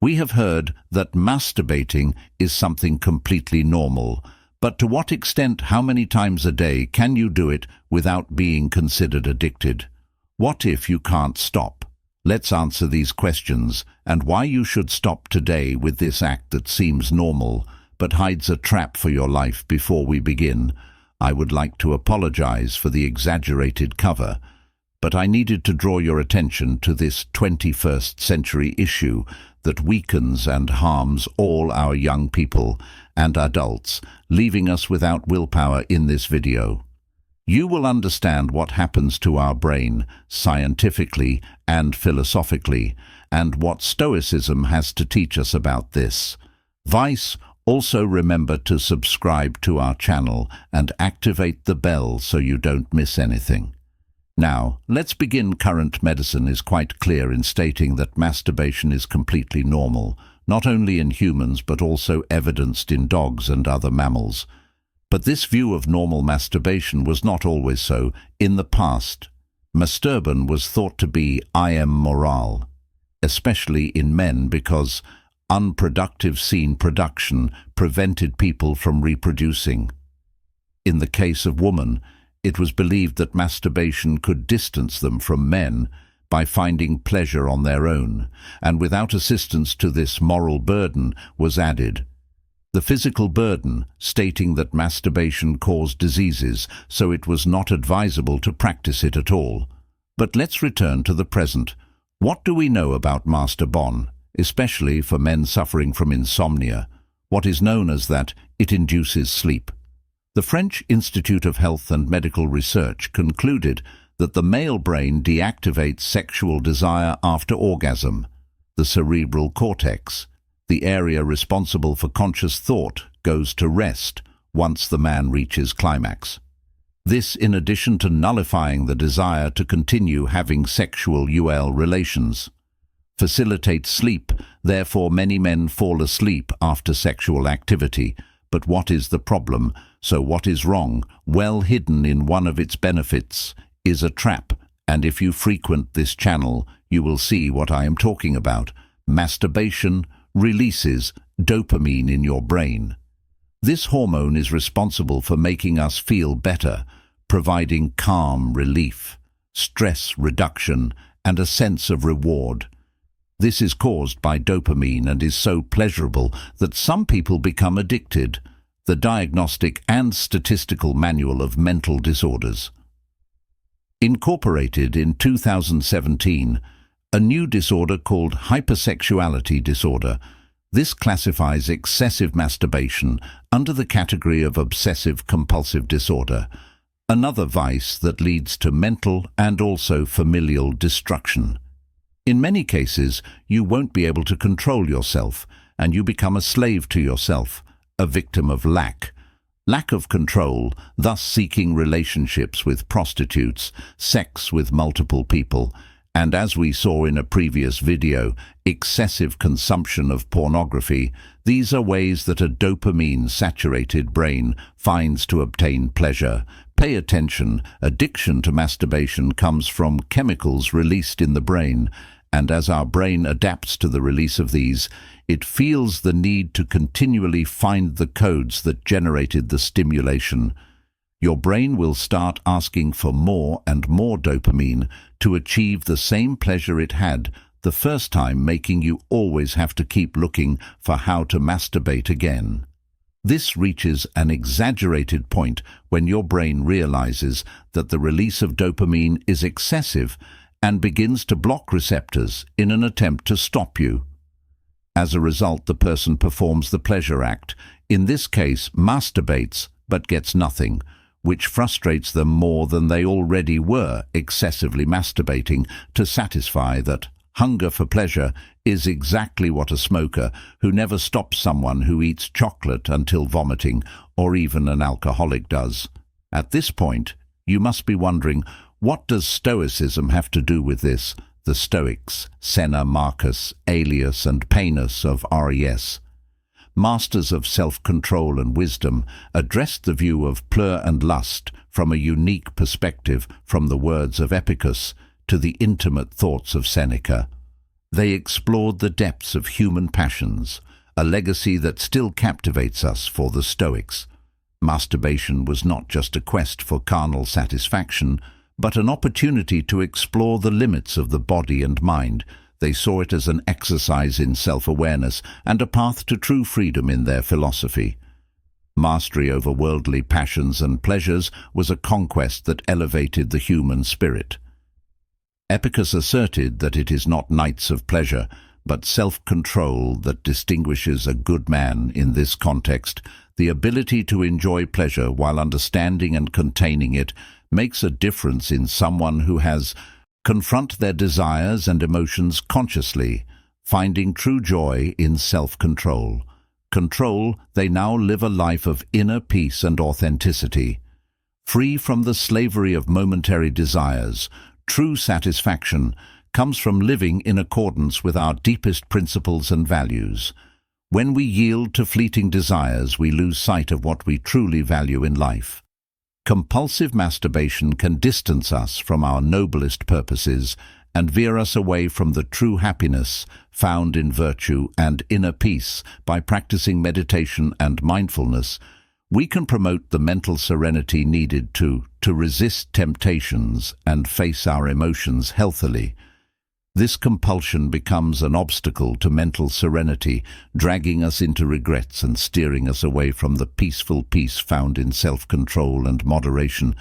We have heard that masturbating is something completely normal, but to what extent, how many times a day can you do it without being considered addicted? What if you can't stop? Let's answer these questions and why you should stop today with this act that seems normal but hides a trap for your life. Before we begin, I would like to apologize for the exaggerated cover, but I needed to draw your attention to this 21st century issue that weakens and harms all our young people and adults, leaving us without willpower. In this video, you will understand what happens to our brain scientifically and philosophically, and what Stoicism has to teach us about this. Also remember to subscribe to our channel and activate the bell so you don't miss anything. Now, let's begin. Current medicine is quite clear in stating that masturbation is completely normal, not only in humans but also evidenced in dogs and other mammals. But this view of normal masturbation was not always so. In the past, masturbation was thought to be immoral, especially in men, because unproductive scene production prevented people from reproducing. In the case of women, it was believed that masturbation could distance them from men by finding pleasure on their own, and without assistance to this moral burden was added the physical burden, stating that masturbation caused diseases, so it was not advisable to practice it at all. But let's return to the present. What do we know about masturbation, especially for men suffering from insomnia? What is known as that it induces sleep. The French Institute of Health and Medical Research concluded that the male brain deactivates sexual desire after orgasm. The cerebral cortex, the area responsible for conscious thought, goes to rest once the man reaches climax. This, in addition to nullifying the desire to continue having sexual relations, facilitates sleep. Therefore, many men fall asleep after sexual activity. But what is the problem? So what is wrong? Well, hidden in one of its benefits is a trap, and if you frequent this channel, you will see what I am talking about. Masturbation releases dopamine in your brain. This hormone is responsible for making us feel better, providing calm relief, stress reduction, and a sense of reward. This is caused by dopamine and is so pleasurable that some people become addicted. The Diagnostic and Statistical Manual of Mental Disorders. Incorporated in 2017, a new disorder called hypersexuality disorder. This classifies excessive masturbation under the category of obsessive-compulsive disorder, another vice that leads to mental and also familial destruction. In many cases, you won't be able to control yourself, and you become a slave to yourself, a victim of lack of control, thus seeking relationships with prostitutes, sex with multiple people, and as we saw in a previous video, excessive consumption of pornography. These are ways that a dopamine-saturated brain finds to obtain pleasure. Pay attention, addiction to masturbation comes from chemicals released in the brain, and as our brain adapts to the release of these, it feels the need to continually find the codes that generated the stimulation. Your brain will start asking for more and more dopamine to achieve the same pleasure it had the first time, making you always have to keep looking for how to masturbate again. This reaches an exaggerated point when your brain realizes that the release of dopamine is excessive and begins to block receptors in an attempt to stop you. As a result, the person performs the pleasure act, in this case masturbates, but gets nothing, which frustrates them more than they already were excessively masturbating to satisfy that hunger for pleasure is exactly what a smoker who never stops someone who eats chocolate until vomiting, or even an alcoholic does. At this point, you must be wondering, what does Stoicism have to do with this? The Stoics, Seneca, Marcus, Aelius, and Painus of Res, masters of self-control and wisdom, addressed the view of pleasure and lust from a unique perspective, from the words of Epicus to the intimate thoughts of Seneca. They explored the depths of human passions, a legacy that still captivates us for the Stoics. Masturbation was not just a quest for carnal satisfaction, but an opportunity to explore the limits of the body and mind. They saw it as an exercise in self-awareness and a path to true freedom in their philosophy. Mastery over worldly passions and pleasures was a conquest that elevated the human spirit. Epicurus asserted that it is not nights of pleasure, but self-control that distinguishes a good man in this context. The ability to enjoy pleasure while understanding and containing it makes a difference in someone who has confront their desires and emotions consciously, finding true joy in self-control. They now live a life of inner peace and authenticity. Free from the slavery of momentary desires, true satisfaction comes from living in accordance with our deepest principles and values. When we yield to fleeting desires, we lose sight of what we truly value in life. Compulsive masturbation can distance us from our noblest purposes and veer us away from the true happiness found in virtue and inner peace. By practicing meditation and mindfulness, we can promote the mental serenity needed to resist temptations and face our emotions healthily. This compulsion becomes an obstacle to mental serenity, dragging us into regrets and steering us away from the peaceful peace found in self-control and moderation.